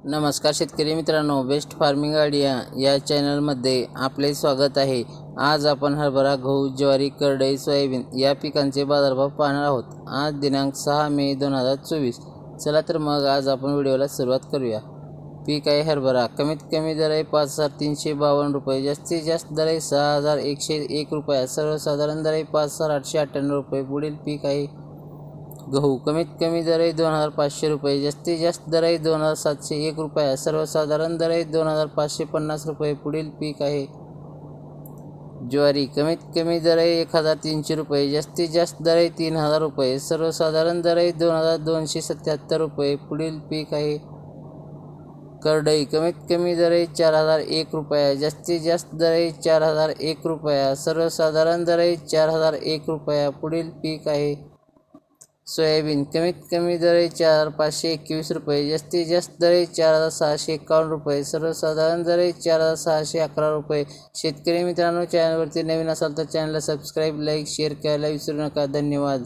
नमस्कार शेतकरी मित्रांनो, बेस्ट फार्मिंग आयडिया या चॅनलमध्ये आपले स्वागत आहे। आज आपण हरभरा, गहू, ज्वारी, करडई, सोयाबीन या पिकांचे बाजारभाव पाहणार आहोत। आज दिनांक 6 मे 2024। चला तर मग आज आपण व्हिडिओला सुरुवात करूया। पीक आहे हरभरा। कमीत कमी दर आहे 5352 रुपये, जास्तीत जास्त दर आहे 6101 रुपये, सर्वसाधारण दर आहे 5898 रुपये। पुढील पीक आहे गहू। कमीत कमी दर आहे 2500 रुपये, जास्तीत जास्त दर आहे 2701 रुपये, सर्वसाधारण दर आहे 2550 रुपये। पुढील पीक आहे ज्वारी। कमीत कमी दर आहे 1300 रुपये, जास्तीत जास्त दर आहे 3000 रुपये, सर्वसाधारण दर आहे 2277 रुपये। पुढील पीक आहे करडई। कमीत कमी दर आहे 4001 रुपये, जास्तीत जास्त दर आहे 4001 रुपये, सर्वसाधारण दर आहे 4001 रुपये। पुढील पीक आहे सोयाबीन। कमीत कमी दर आहे 4521 रुपये, जास्तीत जास्त दर आहे 4651 रुपये, सर्वसाधारण दर आहे 4611 रुपये। शेतकरी मित्रांनो, चॅनलवरती नवीन असाल तर चॅनलला सबस्क्राईब, लाईक, शेअर करायला विसरू नका। धन्यवाद।